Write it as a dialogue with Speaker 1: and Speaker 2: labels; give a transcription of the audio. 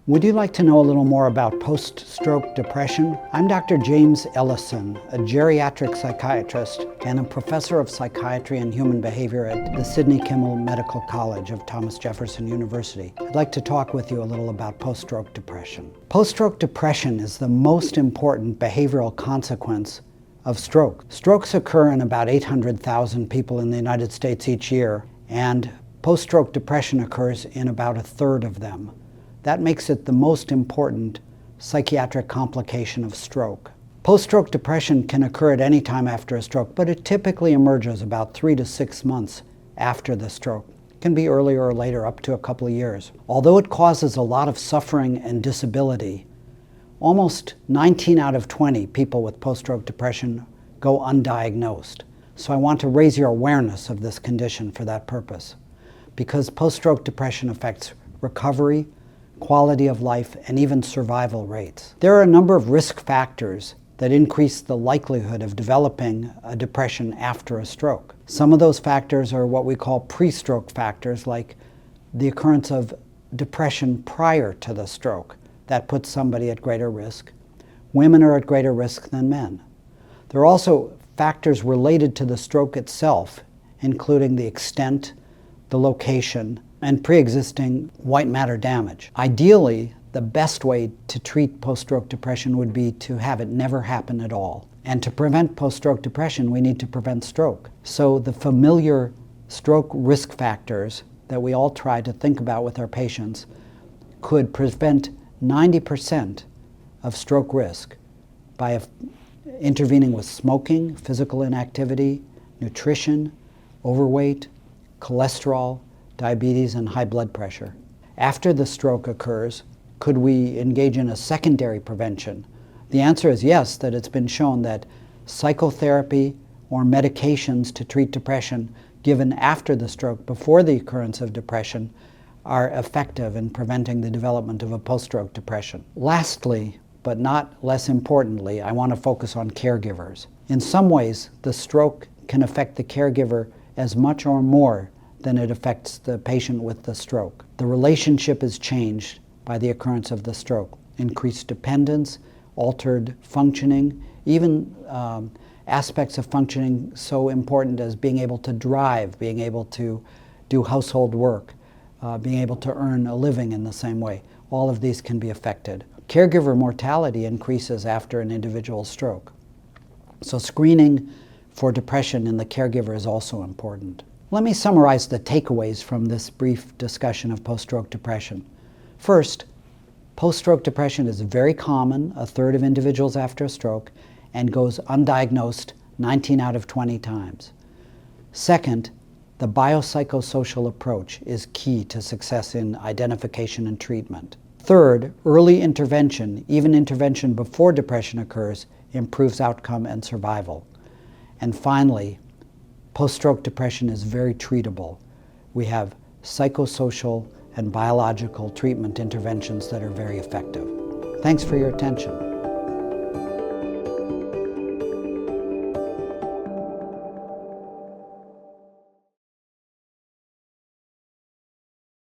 Speaker 1: Would you like to know a little more about post-stroke depression? I'm Dr. James Ellison, a geriatric psychiatrist and a professor of psychiatry and human behavior at the Sidney Kimmel Medical College of Thomas Jefferson University. I'd like to talk with you a little about post-stroke depression. Post-stroke depression is the most important behavioral consequence of stroke. Strokes occur in about 800,000 people in the United States each year, and post-stroke depression occurs in about a third of them. That makes it the most important psychiatric complication of stroke. Post-stroke depression can occur at any time after a stroke, but it typically emerges about 3 to 6 months after the stroke. It can be earlier or later, up to a couple of years. Although it causes a lot of suffering and disability, almost 19 out of 20 people with post-stroke depression go undiagnosed. So I want to raise your awareness of this condition for that purpose, because post-stroke depression affects recovery, quality of life, and even survival rates. There are a number of risk factors that increase the likelihood of developing a depression after a stroke. Some of those factors are what we call pre-stroke factors, like the occurrence of depression prior to the stroke. That puts somebody at greater risk. Women are at greater risk than men. There are also factors related to the stroke itself, including the extent, the location, and pre-existing white matter damage. Ideally, the best way to treat post-stroke depression would be to have it never happen at all. And to prevent post-stroke depression, we need to prevent stroke. So the familiar stroke risk factors that we all try to think about with our patients could prevent 90% of stroke risk by intervening with smoking, physical inactivity, nutrition, overweight, cholesterol, diabetes, and high blood pressure. After the stroke occurs, could we engage in a secondary prevention? The answer is yes, that it's been shown that psychotherapy or medications to treat depression given after the stroke, before the occurrence of depression, are effective in preventing the development of a post-stroke depression. Lastly, but not less importantly, I want to focus on caregivers. In some ways, the stroke can affect the caregiver as much or more than it affects the patient with the stroke. The relationship is changed by the occurrence of the stroke. Increased dependence, altered functioning, even aspects of functioning so important as being able to drive, being able to do household work, being able to earn a living in the same way. All of these can be affected. Caregiver mortality increases after an individual stroke. So screening for depression in the caregiver is also important. Let me summarize the takeaways from this brief discussion of post-stroke depression. First, post-stroke depression is very common, a third of individuals after a stroke, and goes undiagnosed 19 out of 20 times. Second, the biopsychosocial approach is key to success in identification and treatment. Third, early intervention, even intervention before depression occurs, improves outcome and survival. And finally, post-stroke depression is very treatable. We have psychosocial and biological treatment interventions that are very effective. Thanks for your attention.